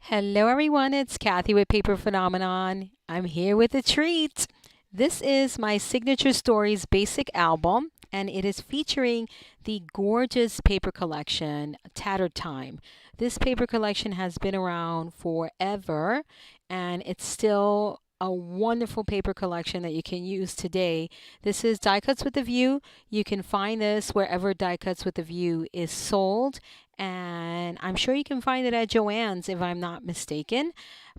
Hello everyone, it's Kathy with Paper Phenomenon. I'm here with a treat. This is my Signature Stories basic album, and it is featuring the gorgeous paper collection, Tattered Time. This paper collection has been around forever, and it's still a wonderful paper collection that you can use today. This is Die Cuts with a View. You can find this wherever Die Cuts with a View is sold, and I'm sure you can find it at Joann's if I'm not mistaken.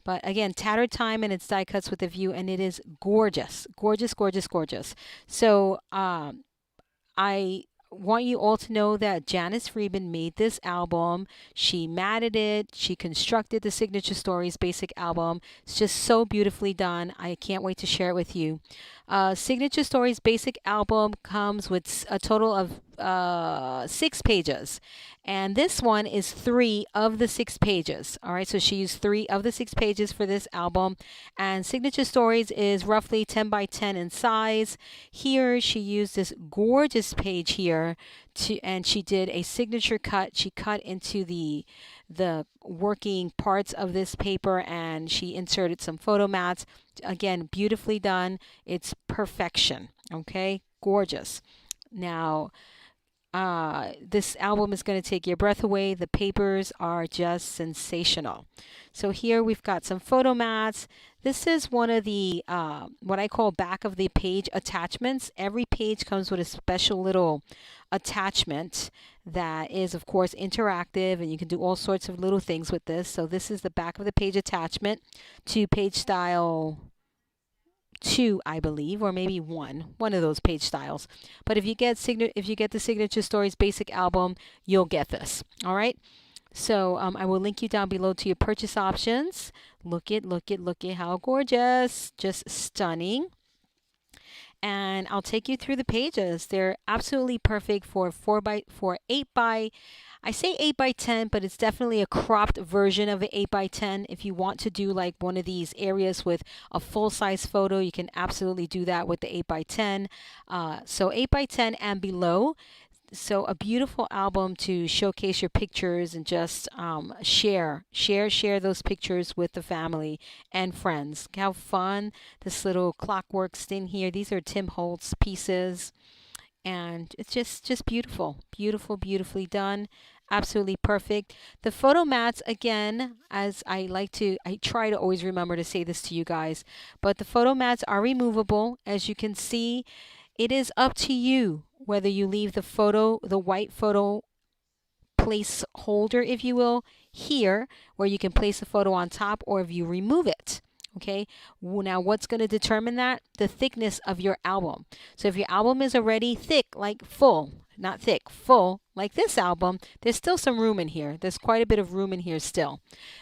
But again, Tattered Time, and it's Die Cuts with a View, and it is gorgeous, gorgeous, gorgeous, gorgeous. So I want you all to know that Janice Freeman made this album. She matted it. She constructed the Signature Stories basic album. It's just so beautifully done. I can't wait to share it with you. Signature Stories basic album comes with a total of 6 pages, and this one is 3 of the 6 pages. All right, so she used 3 of the 6 pages for this album, and Signature Stories is roughly 10 by 10 in size. Here she used this gorgeous page here and she did a signature cut. She cut into the working parts of this paper, and she inserted some photo mats. Again, beautifully done. It's perfection. Okay, gorgeous. Now, this album is going to take your breath away. The papers are just sensational. So here we've got some photo mats. This is one of the what I call back of the page attachments. Every page comes with a special little attachment that is, of course, interactive, and you can do all sorts of little things with this. So this is the back of the page attachment to page style 2, I believe, or maybe one of those page styles. But if you get the Signature Stories basic album, you'll get this. All right. So I will link you down below to your purchase options. Look at how gorgeous, just stunning. And I'll take you through the pages. They're absolutely perfect for 8 by, I say 8 by 10, but it's definitely a cropped version of an 8 by 10. If you want to do like one of these areas with a full size photo, you can absolutely do that with the 8 by 10. So 8 by 10 and below. So a beautiful album to showcase your pictures and just share those pictures with the family and friends. How fun. This little clockworks in here. These are Tim Holtz pieces, and it's just beautiful, beautifully done. Absolutely perfect. The photo mats, again, as I try to always remember to say this to you guys, but the photo mats are removable. As you can see, it is up to you whether you leave the white photo placeholder, if you will, here where you can place the photo on top, or if you remove it. Okay, now what's going to determine that? The thickness of your album. So if your album is already thick, like full, not thick, full, like this album, there's still some room in here. There's quite a bit of room in here still.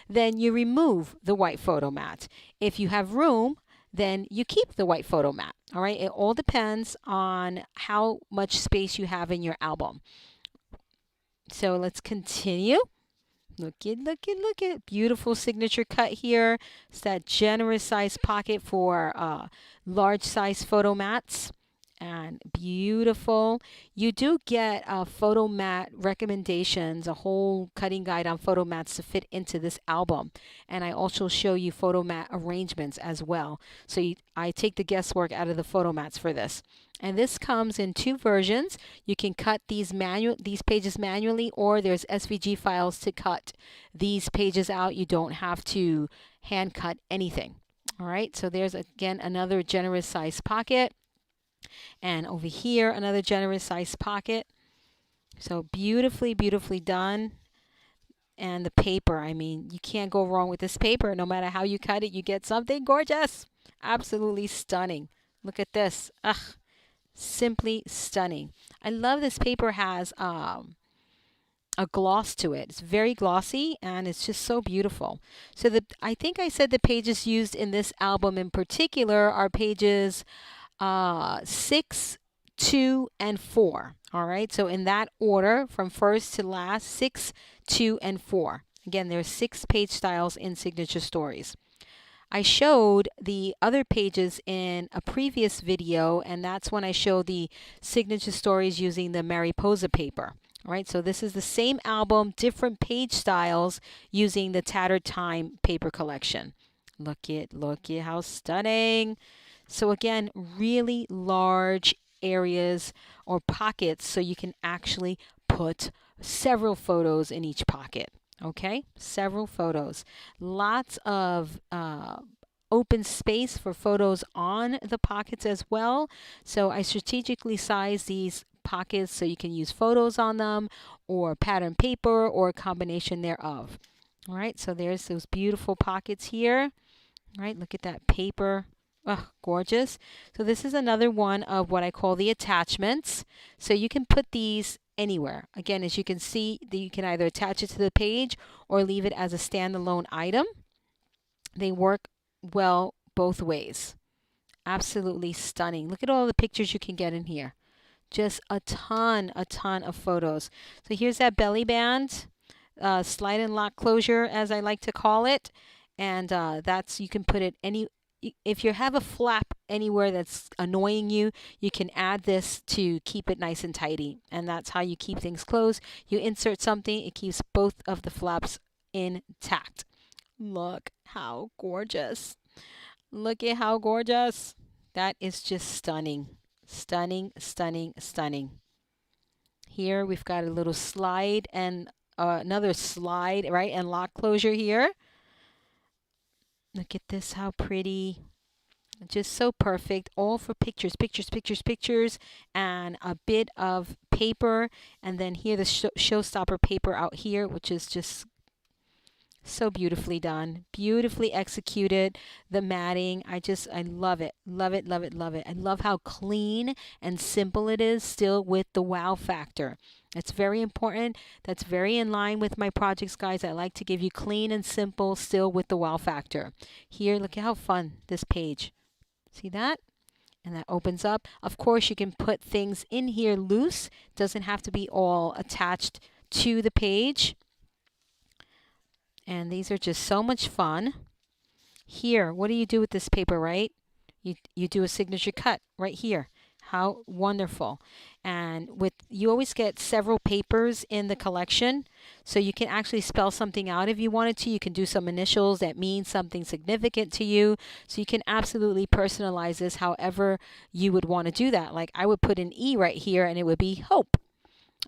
Then you remove the white photo mat. If you have room, then you keep the white photo mat. All right, it all depends on how much space you have in your album. So let's continue. Look at beautiful signature cut here. It's that generous size pocket for large size photo mats, and beautiful. You do get photo mat recommendations, a whole cutting guide on photo mats to fit into this album, and I also show you photo mat arrangements as well. So I take the guesswork out of the photo mats for this. And this comes in 2 versions. You can cut these pages manually, or there's SVG files to cut these pages out. You don't have to hand cut anything. All right, so there's again another generous size pocket. And over here, another generous size pocket. So beautifully done. And the paper, I mean, you can't go wrong with this paper. No matter how you cut it, you get something gorgeous. Absolutely stunning. Look at this. Ugh. Simply stunning. I love this paper has a gloss to it. It's very glossy, and it's just so beautiful. So I think I said the pages used in this album in particular are pages 6, 2, and 4. All right, so in that order from first to last, 6, 2, and 4. Again, there's 6 page styles in Signature Stories. I showed the other pages in a previous video, and that's when I showed the Signature Stories using the Mariposa paper. All right, so this is the same album, different page styles using the Tattered Time paper collection. Look at how stunning. So again, really large areas or pockets so you can actually put several photos in each pocket. Okay, several photos. Lots of open space for photos on the pockets as well. So I strategically size these pockets so you can use photos on them or pattern paper or a combination thereof. All right, so there's those beautiful pockets here. All right, look at that paper. Oh, gorgeous. So this is another one of what I call the attachments. So you can put these anywhere. Again, as you can see, you can either attach it to the page or leave it as a standalone item. They work well both ways. Absolutely stunning. Look at all the pictures you can get in here. Just a ton of photos. So here's that belly band, slide and lock closure, as I like to call it. And that's, you can put it if you have a flap anywhere that's annoying you, you can add this to keep it nice and tidy. And that's how you keep things closed. You insert something, it keeps both of the flaps intact. Look how gorgeous. Look at how gorgeous. That is just stunning. Stunning, stunning, stunning. Here we've got a little slide and another slide, right? And lock closure here. Look at this, how pretty. Just so perfect. All for pictures, pictures, pictures, pictures, and a bit of paper. And then here the showstopper paper out here, which is just so beautifully done, beautifully executed. The matting, I love it, love it, love it, love it. I love how clean and simple it is, still with the wow factor. That's very important. That's very in line with my projects, guys. I like to give you clean and simple, still with the wow factor. Here, look at how fun this page. See that? And that opens up. Of course, you can put things in here loose. Doesn't have to be all attached to the page. And these are just so much fun. Here, what do you do with this paper, right? You do a signature cut right here. How wonderful. And you always get several papers in the collection, so you can actually spell something out if you wanted to. You can do some initials that mean something significant to you. So you can absolutely personalize this however you would want to do that. Like I would put an E right here and it would be hope.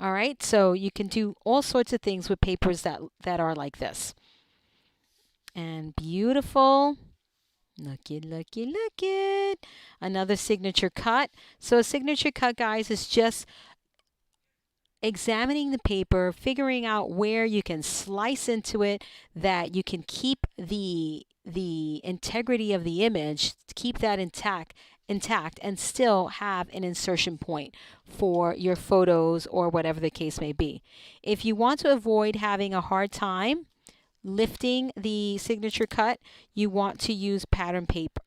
All right, so you can do all sorts of things with papers that are like this. And beautiful. Look it. Another signature cut. So a signature cut, guys, is just examining the paper, figuring out where you can slice into it, that you can keep the integrity of the image, keep that intact, and still have an insertion point for your photos or whatever the case may be. If you want to avoid having a hard time lifting the signature cut, you want to use pattern paper,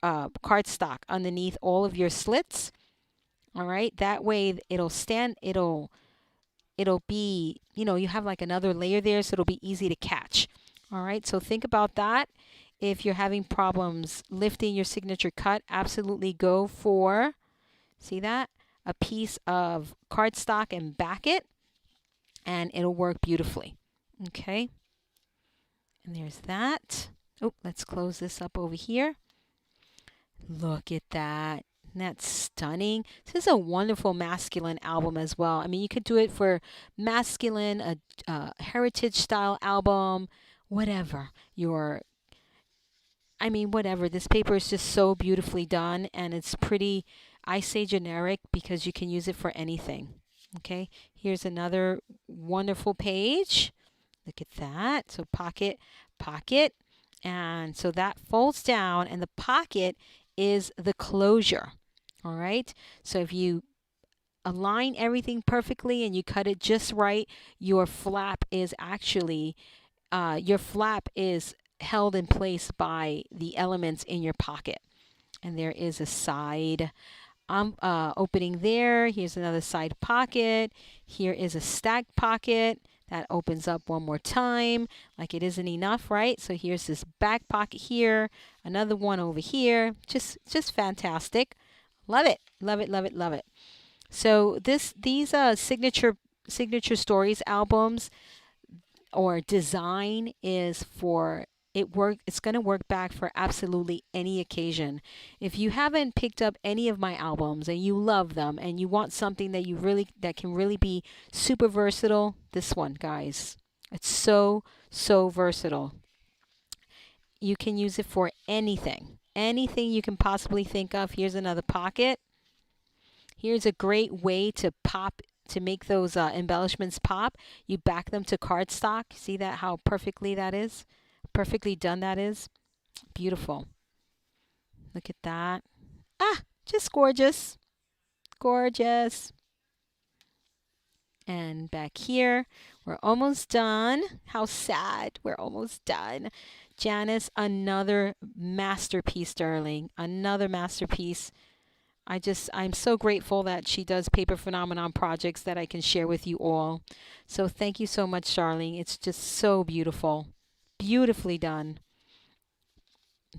cardstock underneath all of your slits. All right, that way it'll stand, it'll be, you have like another layer there, so it'll be easy to catch. All right, so think about that. If you're having problems lifting your signature cut, absolutely go for, see that? A piece of cardstock and back it, and it'll work beautifully. Okay. And there's that. Oh, let's close this up over here. Look at that. Isn't that stunning? This is a wonderful masculine album as well. I mean, you could do it for masculine, a heritage style album, whatever. Whatever. This paper is just so beautifully done, and it's pretty, I say generic because you can use it for anything. Okay, here's another wonderful page. Look at that. So pocket, and so that folds down, and the pocket is the closure. All right. So if you align everything perfectly and you cut it just right, your flap is actually, held in place by the elements in your pocket. And there is a side opening there. Here's another side pocket. Here is a stacked pocket that opens up one more time, like it isn't enough, right? So here's this back pocket here, another one over here. Just fantastic. Love it, love it, love it, love it. So these signature Signature Stories albums or design is for it's going to work back for absolutely any occasion. If you haven't picked up any of my albums and you love them and you want something that can really be super versatile, this one, guys. It's so versatile. You can use it for anything. Anything you can possibly think of. Here's another pocket. Here's a great way to make those embellishments pop. You back them to cardstock. See that, how perfectly that is? Perfectly done that is. Beautiful. Look at that. Ah, just gorgeous. Gorgeous. And back here, we're almost done. How sad. We're almost done. Janice, another masterpiece, darling. Another masterpiece. I'm so grateful that she does Paper Phenomenon projects that I can share with you all. So thank you so much, Charlene. It's just so beautiful. Beautifully done.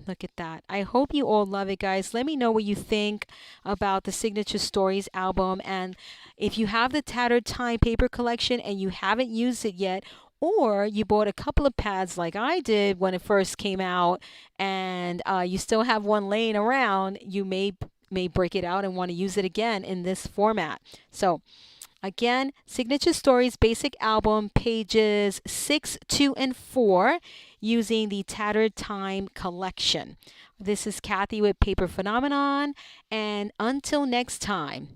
Look at that. I hope you all love it, guys. Let me know what you think about the Signature Stories album. And if you have the Tattered Time paper collection and you haven't used it yet, or you bought a couple of pads like I did when it first came out, and you still have one laying around, you may break it out and want to use it again in this format. So again, Signature Stories Basic Album, pages 6, 2, and 4, using the Tattered Time collection. This is Kathy with Paper Phenomenon, and until next time,